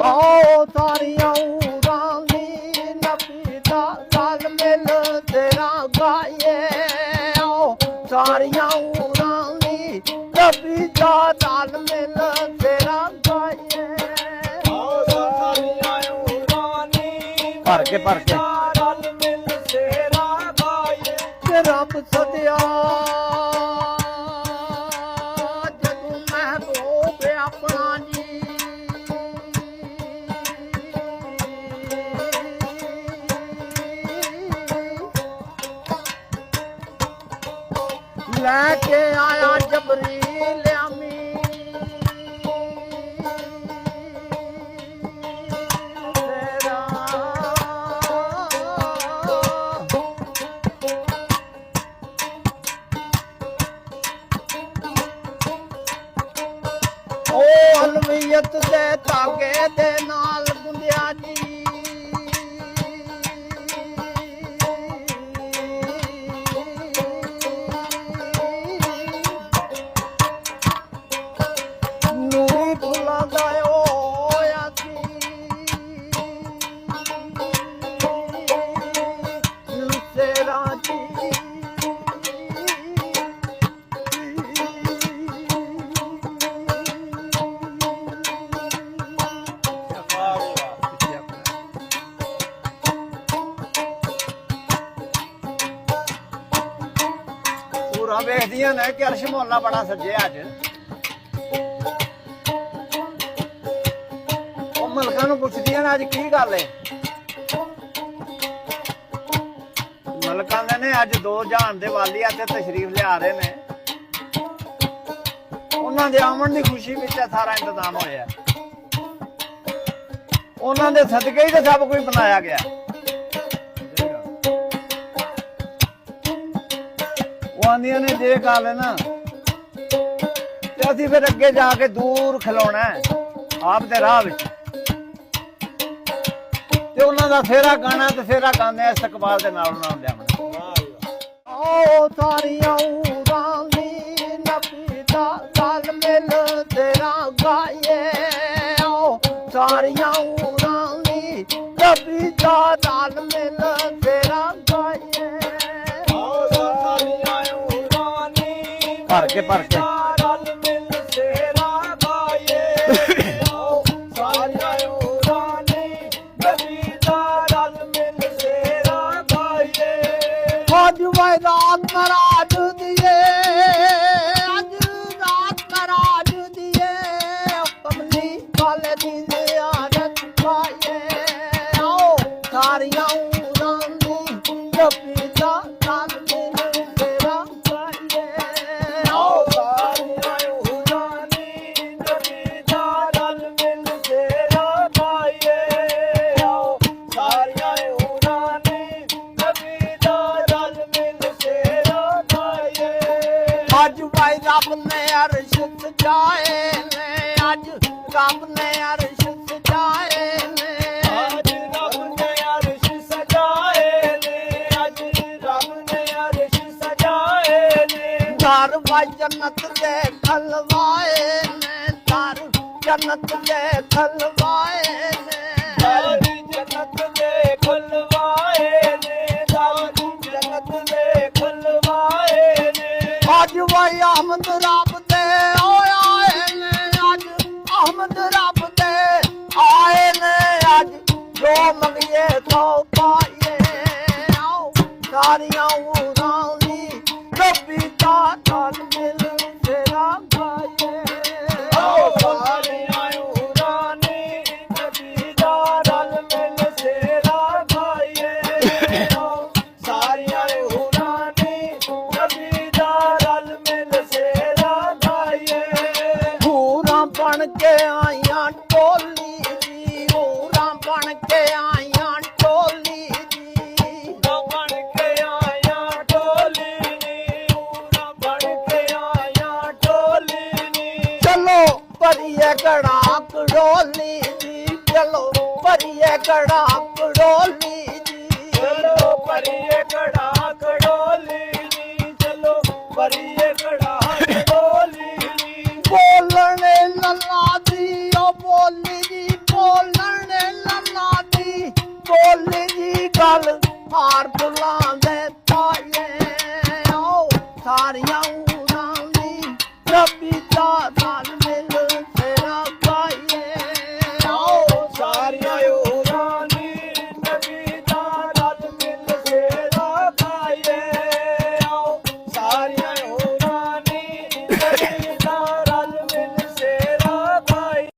आओ सारियां उड़ानी नबी दा गल मिल तेरा गाए आओ सारियां उड़ानी नबी दा गल मिल तेरा गाए आओ सारियां उड़ानी भर के गल मिल तेरा गाए रब सदिया जदू महबूब अपना जी लेके आया जबरील अमीन तेरा ओ अलवियत दे धागे दे नाल गुंदिया जी ਨੂਰੀ ਫੁੱਲਾਂ ਦਾ ਹੋਇਆ ਸੀ ਤੇਰਾ ਜੀ ਪੂਰਾ ਵੇਖਦੀਆਂ ਨੇ ਕਿ ਅਰਸ਼ ਮੌਲਾ ਬੜਾ ਸੱਜਿਆ ਅੱਜ ਉਹ ਮਲਕਾਂ ਨੂੰ ਪੁੱਛਦੀਆਂ ਨੇ ਅੱਜ ਕੀ ਗੱਲ ਏ ਮਲਕਾਂ ਨੇ ਅੱਜ ਦੋ ਜਹਾਨ ਦੇ ਵਾਲੀਆ ਤੇ ਤਸ਼ਰੀਫ ਲਿਆ ਰਹੇ ਨੇ ਉਹਨਾਂ ਦੇ ਆਉਣ ਦੀ ਖੁਸ਼ੀ ਵਿੱਚ ਸਾਰਾ ਇੰਤਜ਼ਾਮ ਹੋਇਆ ਉਹਨਾਂ ਦੇ ਸਦਕੇ ਹੀ ਤਾਂ ਸਭ ਕੁਝ ਬਣਾਇਆ ਗਿਆ ਉਹ ਆਂਦੀਆਂ ਨੇ ਜੇ ਗੱਲ ਹੈ ਨਾ ਤੇ ਅਸੀਂ ਫਿਰ ਅੱਗੇ ਜਾ ਕੇ ਦੂਰ ਖਲੋਣਾ ਆਪ ਦੇ ਰਾਹ ਵਿੱਚ ਤੇ ਉਹਨਾਂ ਦਾ ਫੇਰਾ ਗਾਣਾ ਤੇ ਫੇਰਾ ਗਾਉਂਦੇ ਇਸਤਕਬਾਲ ਦੇ ਨਾਲ ਉਹਨਾਂ ਨੂੰ ਲਿਆਵਣਾ ਆਓ ਸਾਰੀਆਂ ਉੜਾਨੀ ਨਬੀ ਦਾ ਗਲ ਮਿਲ ਤੇਰਾ ਗਾਏ ਆਓ ਸਾਰੀਆਂ ਉੜਾਨੀ ਨਬੀ ਦਾ ਗਲ ਮਿਲ ਤੇਰਾ ਗਾਏ ਆਓ ਸਾਰੀਆਂ ਉੜਾਨੀ ਭਰ ਕੇ ਗਲ ਮਿਲ ਤੇਰਾ ਗਾਏ ਆਓ ਸਾਰੀਆਂ आज वह रात मराज दिए आज रात मराज दिए कमली वाले दी जियारत पाए आओ सारियां उड़ानी नबी दा गल मिल तेरा गाए आओ सारियां उड़ानी नबी दा गल मिल तेरा गाए आओ सारियां उड़ानी नबी दा आज भाई रब ने अर्श सजाए ने आज रब ने अर्श सजाए ने आज रब ने अर्श सजाए ने आज रब ने अर्श सजाए ने दर भाई जन्नत दे खलवाए ने दर जन्नत दे खलवाए ने दर जन्नत दे खलवाए ने दर जन्नत दे खलवाए ने आज भाई अहमद रब दे आए ने आज अहमद रब दे आए ने आज जो मंगिए तो पाए आओ सारियां उड़ानी नबी दा गल मिल तेरा गाए आओ सारियां उड़ानी नबी दा गल मिल तेरा गाए आओ सारियां उड़ानी नबी दा गल मिल तेरा गाए पूरा बन के आईया टोली दी पूरा बन के आईया टोली दी बन के आईया टोली दी पूरा बन के आईया टोली दी चलो परिए कड़ा कड़ोली दी चलो परिए कड़ा कड़ोली दी चलो परिए कड़ा कड़ोली दी चलो परिए कड़ा कड़ोली दी बोलने लल्ला दी ओ बोली दी बोलना ਸਾਰੀਆਂ